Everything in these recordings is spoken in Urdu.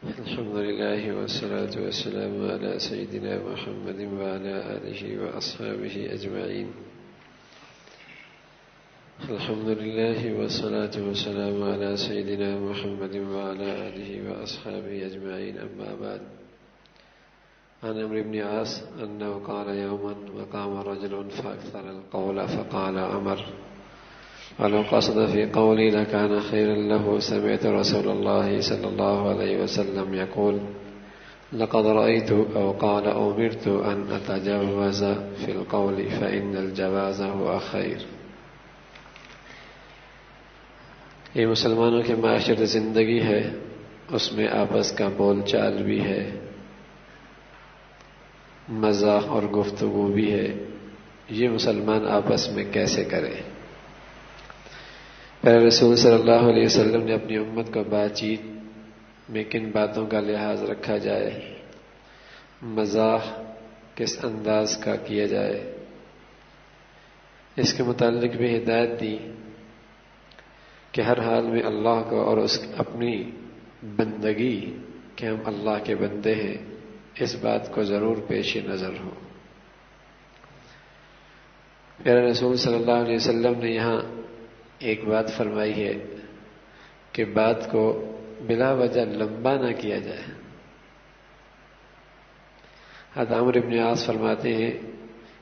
الحمد لله والصلاة والسلام على سيدنا محمد وعلى آله وأصحابه أجمعين. الحمد لله والصلاة والسلام على سيدنا محمد وعلى آله وأصحابه أجمعين. أما بعد، عن عمرو بن عاص أنه قال يوما وقام رجل فأكثر القول فقال عمر: ولو قصد في قولي لكان خيرا له. سمعت رسول الله صلى الله عليه وسلم يقول: لقد رأيت أو قال أمرت أن أتجاوز في القول فإن الجواز هو خير. یہ مسلمانوں کے معاشرے زندگی ہے، اس میں آپس کا بول چال بھی ہے، مزاح اور گفتگو بھی ہے. یہ مسلمان آپس میں کیسے کرے؟ پھر رسول صلی اللہ علیہ وسلم نے اپنی امت کو بات چیت میں کن باتوں کا لحاظ رکھا جائے، مزاح کس انداز کا کیا جائے، اس کے متعلق بھی ہدایت دی کہ ہر حال میں اللہ کو اور اس اپنی بندگی کہ ہم اللہ کے بندے ہیں، اس بات کو ضرور پیش نظر ہو. پیارے رسول صلی اللہ علیہ وسلم نے یہاں ایک بات فرمائی ہے کہ بات کو بلا وجہ لمبا نہ کیا جائے. حضرت عمرو بن عاص فرماتے ہیں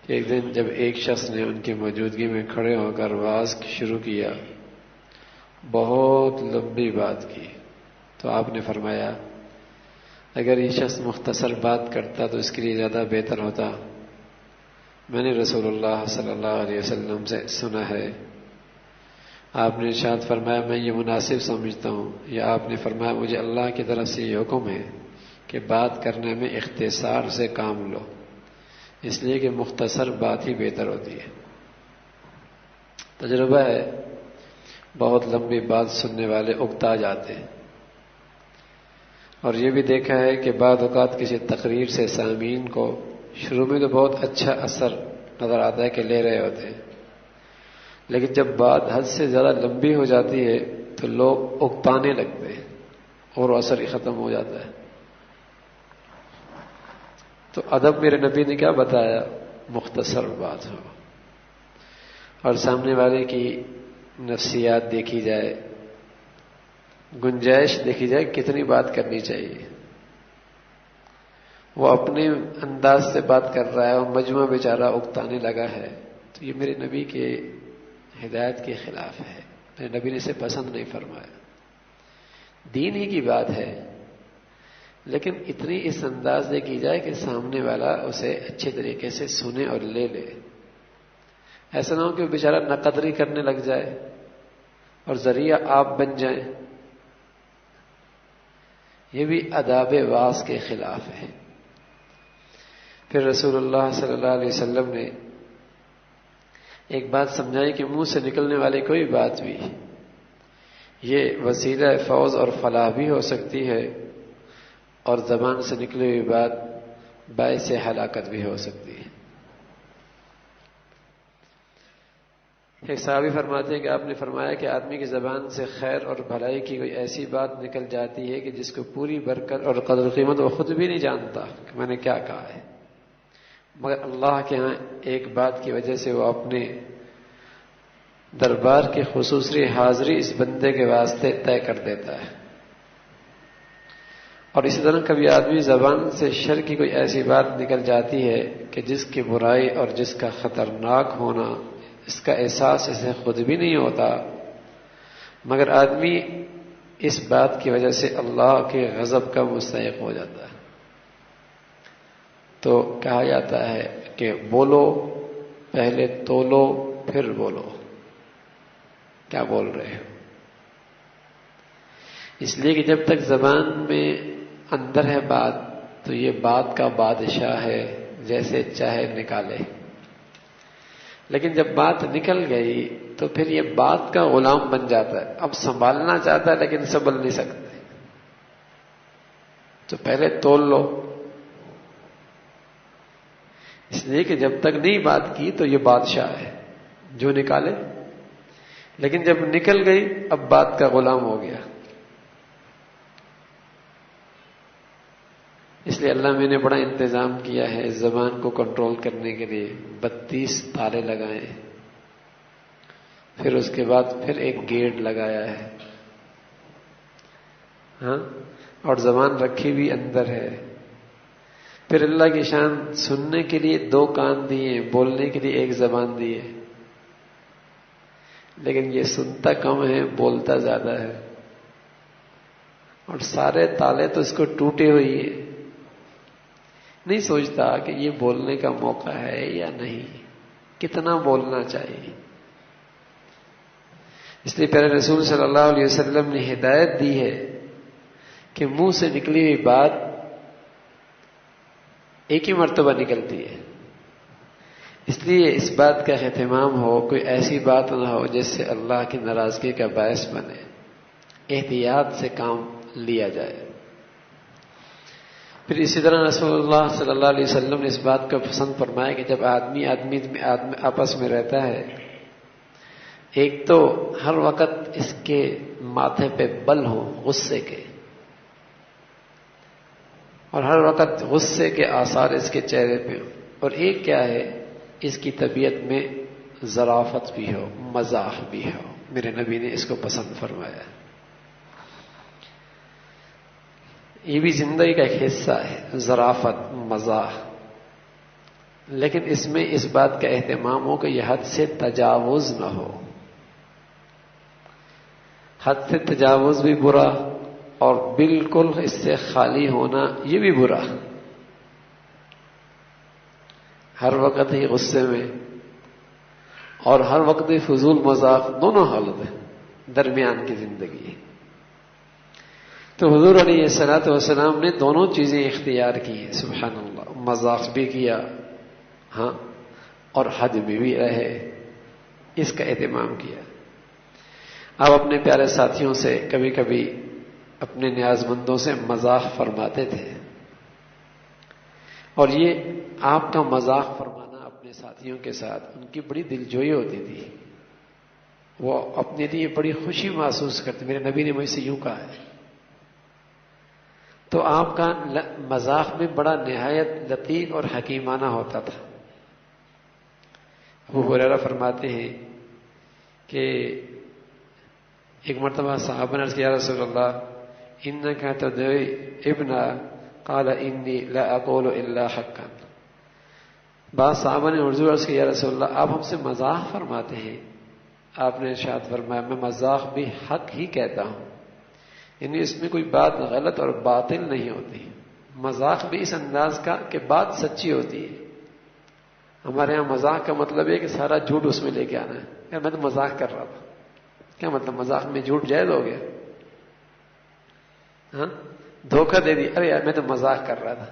کہ ایک دن جب ایک شخص نے ان کی موجودگی میں کھڑے ہو کر وعظ شروع کیا، بہت لمبی بات کی، تو آپ نے فرمایا اگر یہ شخص مختصر بات کرتا تو اس کے لیے زیادہ بہتر ہوتا. میں نے رسول اللہ صلی اللہ علیہ وسلم سے سنا ہے، آپ نے ارشاد فرمایا میں یہ مناسب سمجھتا ہوں، یا آپ نے فرمایا مجھے اللہ کی طرف سے یہ حکم ہے کہ بات کرنے میں اختصار سے کام لو، اس لیے کہ مختصر بات ہی بہتر ہوتی ہے. تجربہ ہے، بہت لمبی بات سننے والے اکتا جاتے ہیں. اور یہ بھی دیکھا ہے کہ بعض اوقات کسی تقریر سے سامعین کو شروع میں تو بہت اچھا اثر نظر آتا ہے کہ لے رہے ہوتے ہیں، لیکن جب بات حد سے زیادہ لمبی ہو جاتی ہے تو لوگ اکتانے لگتے ہیں اور اثر ہی ختم ہو جاتا ہے. تو ادب میرے نبی نے کیا بتایا؟ مختصر بات ہو اور سامنے والے کی نفسیات دیکھی جائے، گنجائش دیکھی جائے کتنی بات کرنی چاہیے. وہ اپنے انداز سے بات کر رہا ہے اور مجموعہ بیچارہ اکتانے لگا ہے، تو یہ میرے نبی کے ہدایت کے خلاف ہے. میرے نبی نے اسے پسند نہیں فرمایا. دین ہی کی بات ہے، لیکن اتنی اس انداز سے کی جائے کہ سامنے والا اسے اچھے طریقے سے سنے اور لے لے. ایسا نہ ہو کہ وہ بیچارہ ناقدری کرنے لگ جائے اور ذریعہ آپ بن جائیں. یہ بھی آداب وعظ کے خلاف ہے. پھر رسول اللہ صلی اللہ علیہ وسلم نے ایک بات سمجھائی کہ منہ سے نکلنے والی کوئی بات بھی یہ وسیلہ فوز اور فلاح بھی ہو سکتی ہے، اور زبان سے نکلی ہوئی بات باعث ہلاکت بھی ہو سکتی ہے. ایک صحابی فرماتے ہیں کہ آپ نے فرمایا کہ آدمی کی زبان سے خیر اور بھلائی کی کوئی ایسی بات نکل جاتی ہے کہ جس کو پوری برکت اور قدر و قیمت وہ خود بھی نہیں جانتا کہ میں نے کیا کہا ہے، مگر اللہ کے ہاں ایک بات کی وجہ سے وہ اپنے دربار کی خصوصی حاضری اس بندے کے واسطے طے کر دیتا ہے. اور اسی طرح کبھی آدمی زبان سے شر کی کوئی ایسی بات نکل جاتی ہے کہ جس کی برائی اور جس کا خطرناک ہونا اس کا احساس اسے خود بھی نہیں ہوتا، مگر آدمی اس بات کی وجہ سے اللہ کے غضب کا مستحق ہو جاتا ہے. تو کہا جاتا ہے کہ بولو پہلے تولو پھر بولو کیا بول رہے ہو. اس لیے کہ جب تک زبان میں اندر ہے بات تو یہ بات کا بادشاہ ہے، جیسے چاہے نکالے. لیکن جب بات نکل گئی تو پھر یہ بات کا غلام بن جاتا ہے. اب سنبھالنا چاہتا ہے لیکن سنبھل نہیں سکتے. تو پہلے تول لو، اس لیے کہ جب تک نہیں بات کی تو یہ بادشاہ ہے جو نکالے، لیکن جب نکل گئی اب بات کا غلام ہو گیا. اس لیے اللہ میں نے بڑا انتظام کیا ہے زبان کو کنٹرول کرنے کے لیے، 32 تالے لگائے، پھر اس کے بعد پھر ایک گیٹ لگایا ہے، ہاں، اور زبان رکھی بھی اندر ہے۔ پھر اللہ کی شان سننے کے لیے 2 کان دیے، بولنے کے لیے 1 زبان دی ہے، لیکن یہ سنتا کم ہے، بولتا زیادہ ہے، اور سارے تالے تو اس کو ٹوٹے ہوئی ہیں، نہیں سوچتا کہ یہ بولنے کا موقع ہے یا نہیں، کتنا بولنا چاہیے۔ اس لیے پیارے رسول صلی اللہ علیہ وسلم نے ہدایت دی ہے کہ منہ سے نکلی ہوئی بات ایک ہی مرتبہ نکلتی ہے، اس لیے اس بات کا اہتمام ہو، کوئی ایسی بات نہ ہو جس سے اللہ کی ناراضگی کا باعث بنے، احتیاط سے کام لیا جائے۔ پھر اسی طرح رسول اللہ صلی اللہ علیہ وسلم نے اس بات کو پسند فرمایا کہ جب آدمی آپس میں رہتا ہے، ایک تو ہر وقت اس کے ماتھے پہ بل ہو غصے کے، اور ہر وقت غصے کے آثار اس کے چہرے پہ ہو، اور ایک کیا ہے، اس کی طبیعت میں ظرافت بھی ہو، مزاح بھی ہو۔ میرے نبی نے اس کو پسند فرمایا۔ یہ بھی زندگی کا ایک حصہ ہے، ظرافت، مزاح، لیکن اس میں اس بات کا اہتمام ہو کہ یہ حد سے تجاوز نہ ہو۔ حد سے تجاوز بھی برا، اور بالکل اس سے خالی ہونا یہ بھی برا۔ ہر وقت ہی غصے میں اور ہر وقت ہی فضول مذاق، دونوں حالت ہیں، درمیان کی زندگی ہے۔ تو حضور علیہ الصلوۃ والسلام نے دونوں چیزیں اختیار کی ہیں، سبحان اللہ، مذاق بھی کیا، ہاں، اور حد میں بھی رہے، اس کا اہتمام کیا۔ آپ اپنے پیارے ساتھیوں سے کبھی کبھی اپنے نیاز مندوں سے مزاح فرماتے تھے، اور یہ آپ کا مزاح فرمانا اپنے ساتھیوں کے ساتھ ان کی بڑی دلجوئی ہوتی تھی، وہ اپنے لیے بڑی خوشی محسوس کرتے۔ میرے نبی نے مجھ سے یوں کہا ہے، تو آپ کا مزاح میں بڑا نہایت لطیف اور حکیمانہ ہوتا تھا۔ ابو ہریرہ فرماتے ہیں کہ ایک مرتبہ صحابہ نے عرض کیا، یا رسول اللہ انک تدعی ابنا، قال انی لا اقول الا حقا۔ بعض صحابہ نے حضور عرض کیا، یا رسول اللہ آپ ہم سے مزاح فرماتے ہیں؟ آپ نے ارشاد فرمایا، میں مزاح بھی حق ہی کہتا ہوں، یعنی اس میں کوئی بات غلط اور باطل نہیں ہوتی۔ مذاق بھی اس انداز کا کہ بات سچی ہوتی ہے۔ ہمارے ہاں مذاق کا مطلب ہے کہ سارا جھوٹ اس میں لے کے آنا ہے۔ یار میں تو مذاق کر رہا تھا، کیا مطلب مذاق میں جھوٹ جائز ہو گیا؟ ہاں، دھوکہ دے دیا، ارے یار میں تو مذاق کر رہا تھا،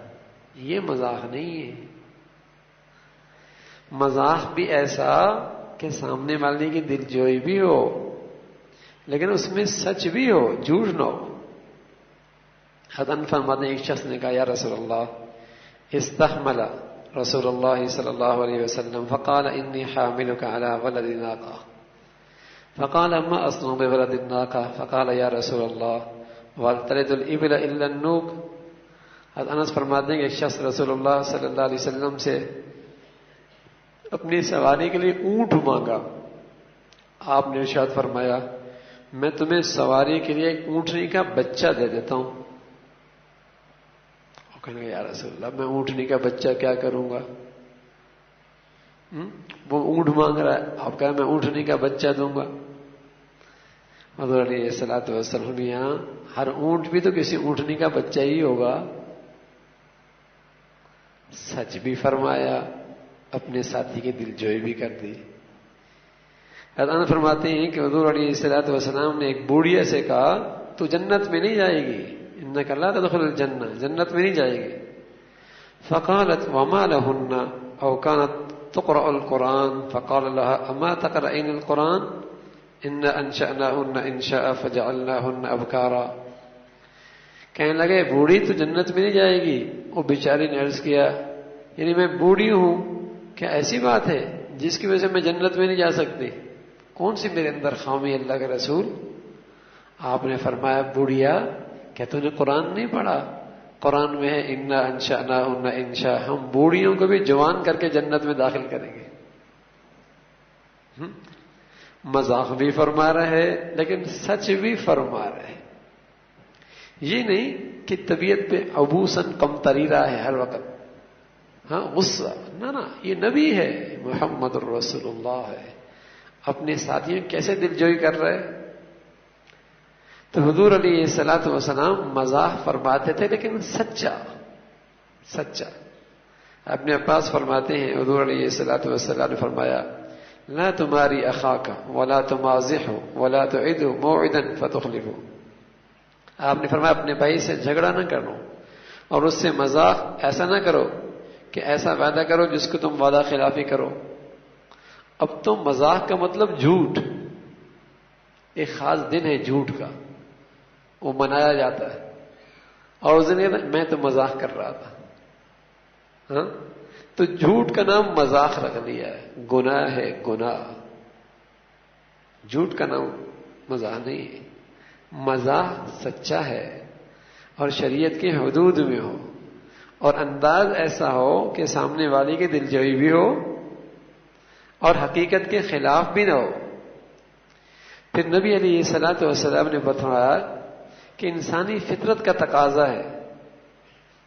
یہ مذاق نہیں ہے۔ مذاق بھی ایسا کہ سامنے والے کی دلجوئی بھی ہو، لیکن اس میں سچ بھی ہو، جھوٹ نہ ہو۔ حضرت فرماتے ہیں ایک شخص نے کہا، یا رسول اللہ استحمل رسول اللہ صلی اللہ علیہ وسلم فقال انی حاملک علی ولد ناقہ، فقال ما اصنع بولد الناقہ، فقال یا رسول اللہ وهل تلد الابل الا النوق۔ حضرت انس فرماتے ہیں کہ ایک شخص رسول اللہ صلی اللہ علیہ وسلم سے اپنی سواری کے لیے اونٹ مانگا۔ آپ نے ارشاد فرمایا، میں تمہیں سواری کے لیے ایک اونٹنی کا بچہ دے دیتا ہوں۔ وہ کہنے لگے، یا رسول اللہ میں اونٹنی کا بچہ کیا کروں گا؟ وہ اونٹ مانگ رہا ہے، آپ کہا میں اونٹنی کا بچہ دوں گا۔ حضور علیہ الصلوۃ والسلام، یہاں ہر اونٹ بھی تو کسی اونٹنی کا بچہ ہی ہوگا۔ سچ بھی فرمایا، اپنے ساتھی کی دلجوئی بھی کر دی۔ حضرت فرماتے ہیں کہ حضور علیہ الصلوۃ والسلام نے ایک بوڑھیا سے کہا، تو جنت میں نہیں جائے گی، انک لا تدخل الجنہ، جنت میں نہیں جائے گی۔ فقالت وما لهن او كانت تقرأ القرآن، فقال لها اما تقرأين القرآن ان انشأناهن انشاء فجعلناهن ابکارا۔ کہنے لگے بوڑھی تو جنت میں نہیں جائے گی۔ وہ بیچاری نے عرض کیا، یعنی میں بوڑھی ہوں، کیا ایسی بات ہے جس کی وجہ سے میں جنت میں نہیں جا سکتی؟ کون سی میرے اندر خامی اللہ کے رسول؟ آپ نے فرمایا، بوڑھیا کیا تو نے قرآن نہیں پڑھا؟ قرآن میں ہے انا انشأناہن انشاء، ہم بوڑھیوں کو بھی جوان کر کے جنت میں داخل کریں گے. مذاق بھی فرما رہے لیکن سچ بھی فرما رہے. یہ نہیں کہ طبیعت پہ عبوسن کمتری رہا ہے ہر وقت، ہاں غصہ، نہ یہ نبی ہے، محمد الرسول اللہ ہے. اپنے ساتھیوں کیسے دل جوئی کر رہے. تو حضور علیہ الصلوۃ والسلام مزاح فرماتے تھے لیکن سچا. اپنے عباس فرماتے ہیں حضور علیہ الصلوۃ والسلام نے فرمایا لا تماری اخاک ولا تمازح ولا تعد موعدا فتخلف. آپ نے فرمایا اپنے بھائی سے جھگڑا نہ کرو اور اس سے مذاق ایسا نہ کرو کہ ایسا وعدہ کرو جس کو تم وعدہ خلافی کرو. اب تو مذاق کا مطلب جھوٹ، ایک خاص دن ہے جھوٹ کا، وہ منایا جاتا ہے، اور اس دن میں تو مذاق کر رہا تھا. ہاں تو جھوٹ کا نام مذاق رکھ دیا ہے، گناہ ہے گناہ. جھوٹ کا نام مذاق نہیں ہے. مذاق سچا ہے اور شریعت کی حدود میں ہو اور انداز ایسا ہو کہ سامنے والے کی دلجوئی بھی ہو اور حقیقت کے خلاف بھی نہ ہو. پھر نبی علیہ الصلوۃ والسلام نے بتایا کہ انسانی فطرت کا تقاضا ہے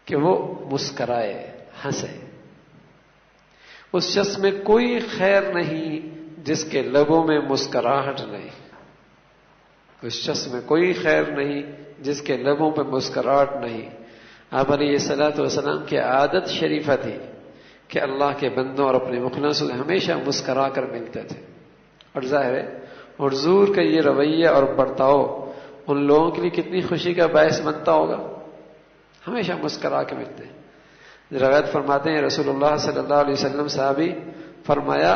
کہ وہ مسکرائے، ہنسے. اس شخص میں کوئی خیر نہیں جس کے لبوں میں مسکراہٹ نہیں. اس شخص میں کوئی خیر نہیں جس کے لبوں پہ مسکراہٹ نہیں. آپ علیہ الصلوۃ والسلام کی عادت شریفہ تھی کہ اللہ کے بندوں اور اپنے مخلصوں سے ہمیشہ مسکرا کر ملتے تھے. اور ظاہر ہے حضور کا یہ رویہ اور برتاؤ ان لوگوں کے لیے کتنی خوشی کا باعث بنتا ہوگا. ہمیشہ مسکرا کے ملتے ہیں. روایت فرماتے ہیں رسول اللہ صلی اللہ علیہ وسلم صحابی فرمایا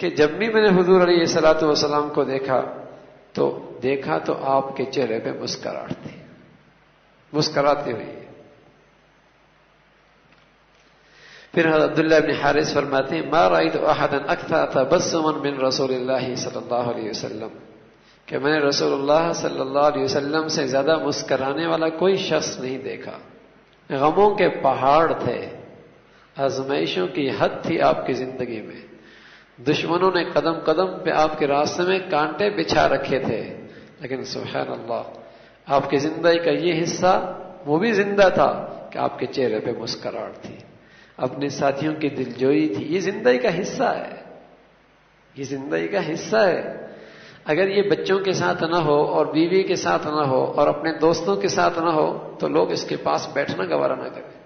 کہ جب بھی میں نے حضور علیہ الصلوۃ والسلام کو دیکھا تو آپ کے چہرے پہ مسکراہٹ تھی، مسکراتے ہوئے. پھر حضرت عبداللہ بن حارث فرماتے ہیں ما رأيت احدا اکثر تبسما من رسول اللہ صلی اللہ علیہ وسلم، کہ میں نے رسول اللہ صلی اللہ علیہ وسلم سے زیادہ مسکرانے والا کوئی شخص نہیں دیکھا. غموں کے پہاڑ تھے، آزمائشوں کی حد تھی آپ کی زندگی میں، دشمنوں نے قدم قدم پہ آپ کے راستے میں کانٹے بچھا رکھے تھے، لیکن سبحان اللہ آپ کی زندگی کا یہ حصہ وہ بھی زندہ تھا کہ آپ کے چہرے پہ مسکراہٹ تھی، اپنے ساتھیوں کی دلجوئی تھی. یہ زندگی کا حصہ ہے، یہ زندگی کا حصہ ہے. اگر یہ بچوں کے ساتھ نہ ہو اور بیوی کے ساتھ نہ ہو اور اپنے دوستوں کے ساتھ نہ ہو تو لوگ اس کے پاس بیٹھنا گوارا نہ کریں.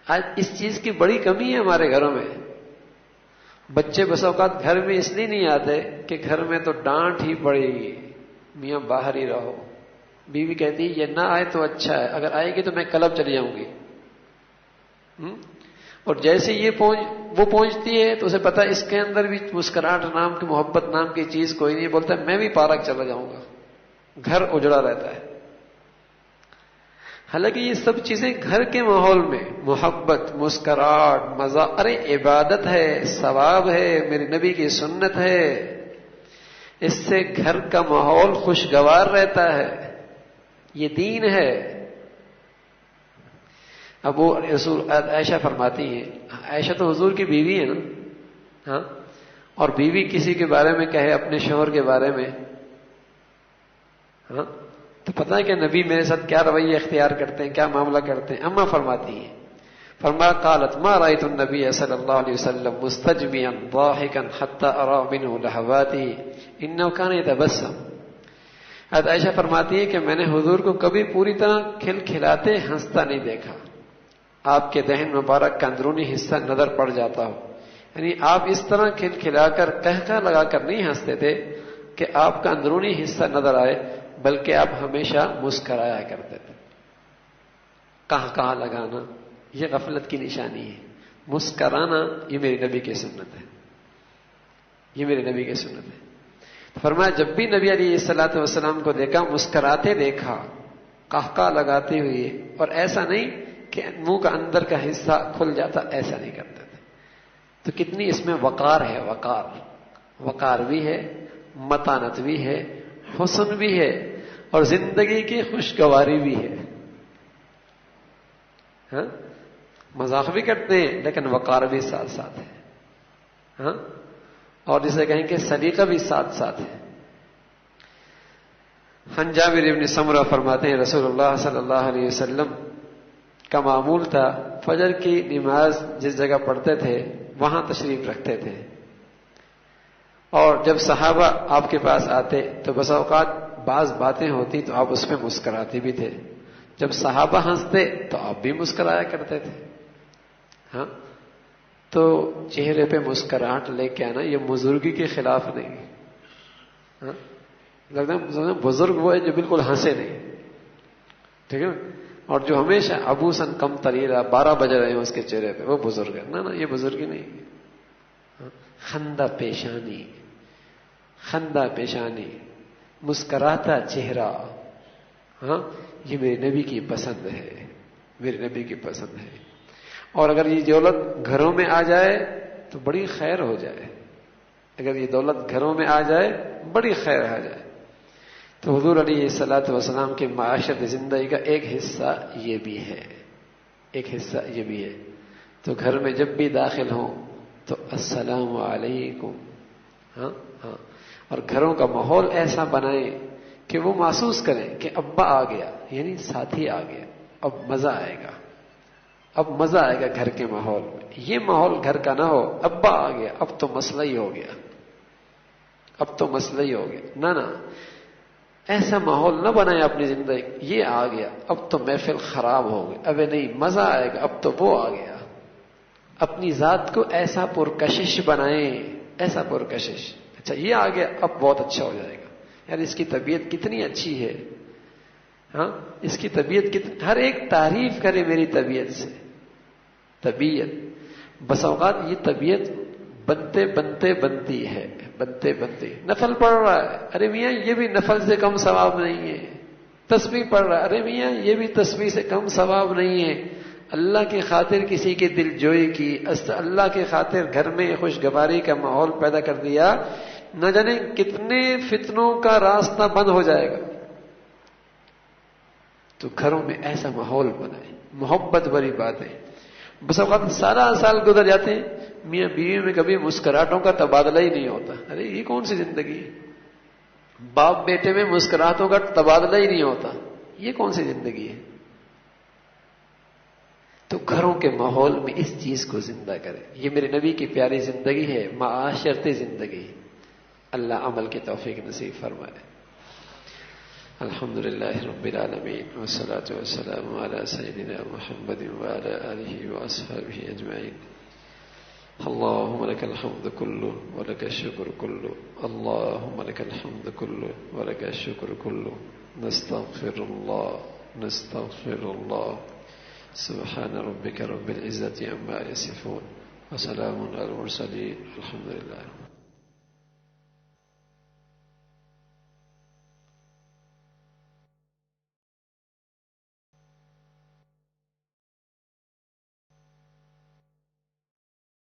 آج اس چیز کی بڑی کمی ہے ہمارے گھروں میں. بچے بس اوقات گھر میں اس لیے نہیں آتے کہ گھر میں تو ڈانٹ ہی پڑے گی، میاں باہر ہی رہو. بیوی کہتی ہے یہ نہ آئے تو اچھا ہے، اگر آئے گی تو میں کلب چلی جاؤں گی. اور جیسے وہ پہنچتی ہے تو اسے پتا اس کے اندر بھی مسکراہٹ نام کی، محبت نام کی چیز کوئی نہیں. بولتا ہے میں بھی پارک چلا جاؤں گا. گھر اجڑا رہتا ہے. حالانکہ یہ سب چیزیں گھر کے ماحول میں محبت، مسکراہٹ، مزہ، ارے عبادت ہے، ثواب ہے، میرے نبی کی سنت ہے، اس سے گھر کا ماحول خوشگوار رہتا ہے. یہ دین ہے. اب وہ رسول عائشہ فرماتی ہے، عائشہ تو حضور کی بیوی ہے نا، ہاں، اور بیوی کسی کے بارے میں کہے اپنے شوہر کے بارے میں، ہاں، تو پتہ ہے کہ نبی میرے ساتھ کیا رویہ اختیار کرتے ہیں، کیا معاملہ کرتے ہیں. اما فرماتی ہیں، فرمایا قالت ما رأيت النبي صلی اللہ علیہ وسلم مستجمعا ضاحكا حتى ارى منه لهواته انه كان يتبسم. حضرت عائشہ فرماتی ہے کہ میں نے حضور کو کبھی پوری طرح کھلکھلاتے ہنستا نہیں دیکھا. آپ کے دہن مبارک کا اندرونی حصہ نظر پڑ جاتا ہو. یعنی آپ اس طرح کھلکھلا کر کہکہ لگا کر نہیں ہنستے تھے کہ آپ کا اندرونی حصہ نظر آئے، بلکہ آپ ہمیشہ مسکرایا کرتے تھے. کہاں لگانا یہ غفلت کی نشانی ہے. مسکرانا یہ میرے نبی کی سنت ہے، یہ میرے نبی کی سنت ہے. فرمایا جب بھی نبی علیہ الصلوۃ والسلام کو دیکھا مسکراتے دیکھا، قہقہ لگاتے ہوئے، اور ایسا نہیں کہ منہ کا اندر کا حصہ کھل جاتا، ایسا نہیں کرتے تھے. تو کتنی اس میں وقار ہے، وقار بھی ہے، متانت بھی ہے، حسن بھی ہے. اور زندگی کی خوشگواری بھی ہے. ہاں مذاق بھی کرتے ہیں لیکن وقار بھی ساتھ ساتھ ہے. ہاں اور جسے کہیں کہ سلیقہ بھی ساتھ ساتھ ہے. جابر ابن سمرہ فرماتے ہیں رسول اللہ صلی اللہ علیہ وسلم کا معمول تھا فجر کی نماز جس جگہ پڑھتے تھے وہاں تشریف رکھتے تھے، اور جب صحابہ آپ کے پاس آتے تو بس اوقات بعض باتیں ہوتی تو آپ اس پہ مسکراتے بھی تھے. جب صحابہ ہنستے تو آپ بھی مسکرایا کرتے تھے. ہاں تو چہرے پہ مسکراہٹ لے کے آنا یہ بزرگی کے خلاف نہیں. ہاں لگتا ہے بزرگ وہ ہے جو بالکل ہنسے نہیں، ٹھیک ہے نا، اور جو ہمیشہ ابوسن کم تریرا 12 بجے رہے ہیں اس کے چہرے پہ وہ بزرگ ہے. نا یہ بزرگی نہیں. خندہ پیشانی، خندہ پیشانی، مسکراتا چہرہ، ہاں یہ میرے نبی کی پسند ہے، میرے نبی کی پسند ہے. اور اگر یہ دولت گھروں میں آ جائے تو بڑی خیر ہو جائے. اگر یہ دولت گھروں میں آ جائے بڑی خیر آ جائے. تو حضور علیہ الصلوۃ والسلام کے معاشرت زندگی کا ایک حصہ یہ بھی ہے، ایک حصہ یہ بھی ہے. تو گھر میں جب بھی داخل ہوں تو السلام علیکم. ہاں ہاں اور گھروں کا ماحول ایسا بنائیں کہ وہ محسوس کریں کہ ابا آ گیا، یعنی ساتھی آ گیا، اب مزہ آئے گا، اب مزہ آئے گا گھر کے ماحول میں. یہ ماحول گھر کا نہ ہو ابا آ گیا اب تو مسئلہ ہی ہو گیا، اب تو مسئلہ ہی ہو گیا. نہ ایسا ماحول نہ بنائے اپنی زندگی. یہ آ گیا اب تو محفل خراب ہو گئی، اب نہیں مزہ آئے گا اب تو وہ آ گیا. اپنی ذات کو ایسا پرکشش بنائیں، ایسا پرکشش. اچھا یہ آ گیا اب بہت اچھا ہو جائے گا، یار اس کی طبیعت کتنی اچھی ہے. ہاں اس کی طبیعت ہر ایک تعریف کرے میری طبیعت سے. طبیعت بس اوقات یہ طبیعت بنتے بنتے بنتی ہے، بنتے بنتے. نفل پڑھ رہا ہے، ارے میاں یہ بھی نفل سے کم ثواب نہیں ہے. تسبیح پڑھ رہا ہے، ارے میاں یہ بھی تسبیح سے کم ثواب نہیں ہے. اللہ کی خاطر کسی کے دل جوئی کی، اللہ کی خاطر گھر میں خوشگواری کا ماحول پیدا کر دیا، نہ جانے کتنے فتنوں کا راستہ بند ہو جائے گا. تو گھروں میں ایسا ماحول بنائے، محبت بڑی بات ہے. بس اوقات سارا سال گزر جاتے ہیں میاں بیوی میں کبھی مسکراہٹوں کا تبادلہ ہی نہیں ہوتا. ارے یہ کون سی زندگی ہے؟ باپ بیٹے میں مسکراہٹوں کا تبادلہ ہی نہیں ہوتا، یہ کون سی زندگی ہے؟ تو گھروں کے ماحول میں اس چیز کو زندہ کرے. یہ میرے نبی کی پیاری زندگی ہے، معاشرتی زندگی. اللہ عمل کی توفیق نصیب فرمائے. الحمدللہ رب العالمین والصلاة والسلام علی سیدنا محمد وعلی آلہ واصحابہ اجمعین. اللهم لك الحمد كله ولك الشكر كله، اللهم لك الحمد كله ولك الشكر كله. نستغفر الله، نستغفر الله. سبحان ربك رب العزة عما يصفون وسلام على المرسلين، الحمد لله.